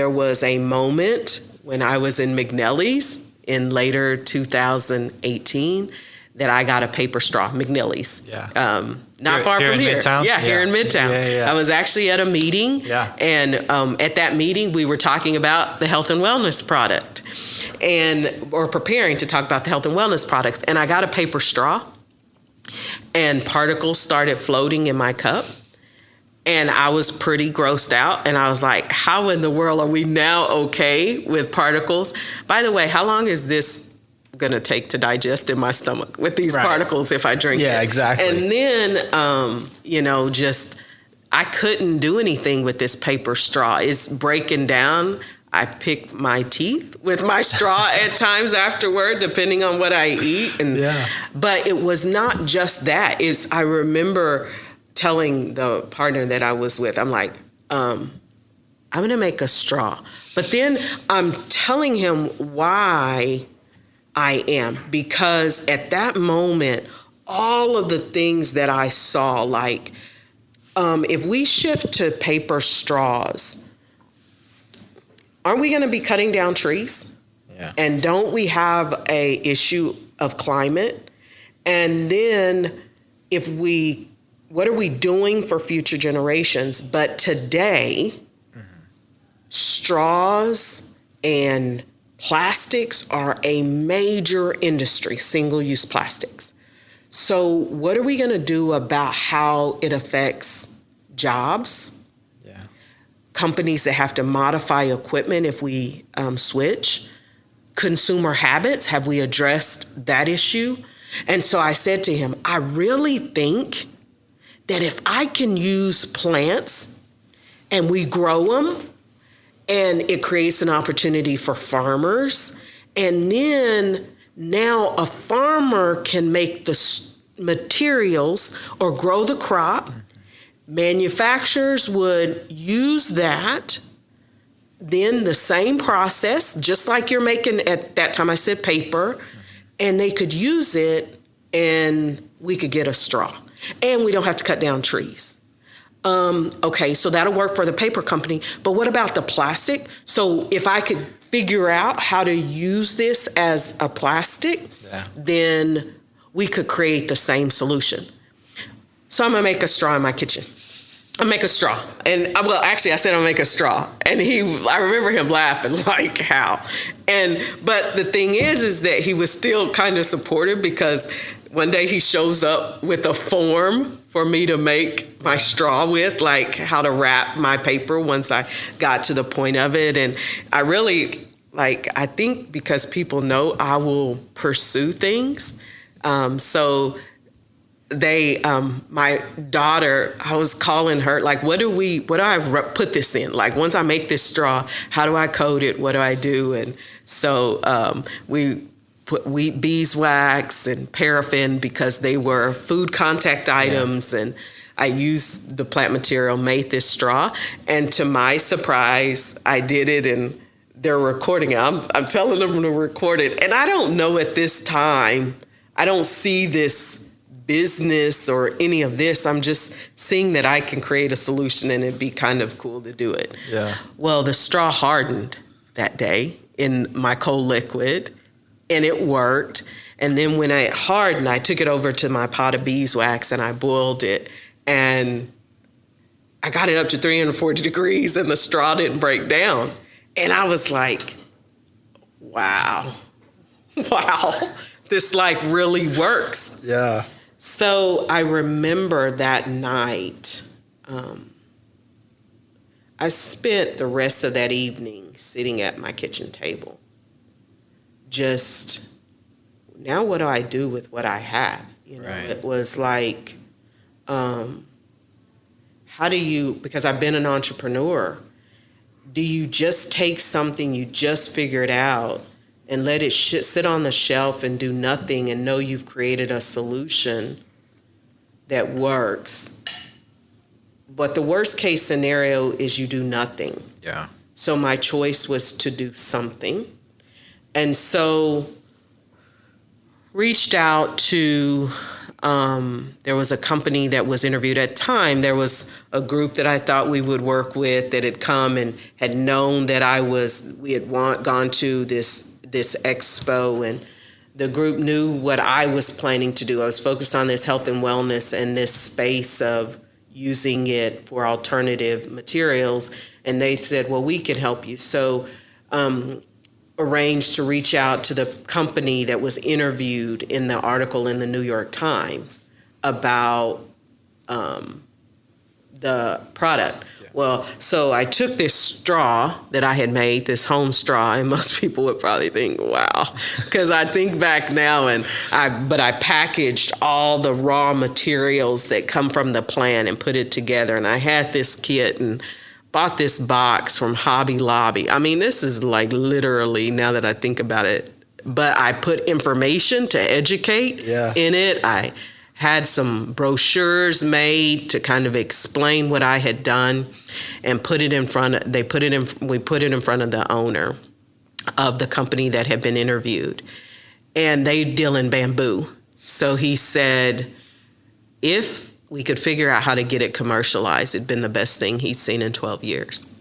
there was a moment when I was in McNally's in later 2018 that I got a paper straw, McNally's. Yeah. Not far from here. Midtown? Yeah, here in Midtown. Yeah. I was actually at a meeting. Yeah. And at that meeting, we were talking about the health and wellness product or preparing to talk about the health and wellness products. And I got a paper straw and particles started floating in my cup. And I was pretty grossed out. And I was like, how in the world are we now okay with particles? By the way, how long is this going to take to digest in my stomach with these particles if I drink it? Yeah, exactly. And then, I couldn't do anything with this paper straw. It's breaking down. I pick my teeth with my straw at times afterward, depending on what I eat. But it was not just that. I remember telling the partner that I was with, I'm like, I'm going to make a straw. But then I'm telling him why I am, because at that moment, all of the things that I saw, like if we shift to paper straws, aren't we going to be cutting down trees? Yeah. And don't we have a issue of climate? And then what are we doing for future generations? But today, straws and plastics are a major industry, single-use plastics. So what are we going to do about how it affects jobs? Yeah. Companies that have to modify equipment if we switch? Consumer habits, have we addressed that issue? And so I said to him, I really think that if I can use plants and we grow them, and it creates an opportunity for farmers. And then now a farmer can make the materials or grow the crop. Manufacturers would use that, then the same process, just like you're making, at that time I said paper, and they could use it and we could get a straw. And we don't have to cut down trees. Okay, so that'll work for the paper company, but what about the plastic? So if I could figure out how to use this as a plastic, then we could create the same solution. So I'm gonna make a straw in my kitchen. I make a straw, and I said I'll make a straw, and I remember him laughing, like, how? But the thing is that he was still kind of supportive, because one day he shows up with a form for me to make my straw with, like how to wrap my paper once I got to the point of it. And I really, I think because people know I will pursue things. So my daughter, I was calling her, like, what do I put this in? Like, once I make this straw, how do I coat it? What do I do? And so we put beeswax and paraffin, because they were food contact items. And I used the plant material, made this straw. And to my surprise, I did it, and they're recording it. I'm telling them to record it. And I don't know at this time, I don't see this business or any of this. I'm just seeing that I can create a solution and it'd be kind of cool to do it. Yeah. Well, the straw hardened that day in my cold liquid, and it worked. And then when it hardened, I took it over to my pot of beeswax and I boiled it, and I got it up to 340 degrees and the straw didn't break down. And I was like, wow, this really works. Yeah. So I remember that night, I spent the rest of that evening sitting at my kitchen table. Just, now what do I do with what I have? Right. It was like, how do you, because I've been an entrepreneur, do you just take something you just figured out and let it sit on the shelf and do nothing and know you've created a solution that works? But the worst case scenario is you do nothing. Yeah. So my choice was to do something. And so reached out to There was a company that was interviewed at the time. There was a group that I thought we would work with that had come and had known that we had gone to this expo, and the group knew what I was planning to do. I was focused on this health and wellness and this space of using it for alternative materials. And they said, well, we can help you. So arranged to reach out to the company that was interviewed in the article in the New York Times about the product. Yeah. Well, so I took this straw that I had made, this home straw, and most people would probably think, wow, because I think back now, but I packaged all the raw materials that come from the plant and put it together, and I had this kit and bought this box from Hobby Lobby. I mean, this is like literally, now that I think about it, but I put information to educate in it. I had some brochures made to kind of explain what I had done and we put it in front of the owner of the company that had been interviewed. And they deal in bamboo. So he said, if we could figure out how to get it commercialized, it'd been the best thing he'd seen in 12 years.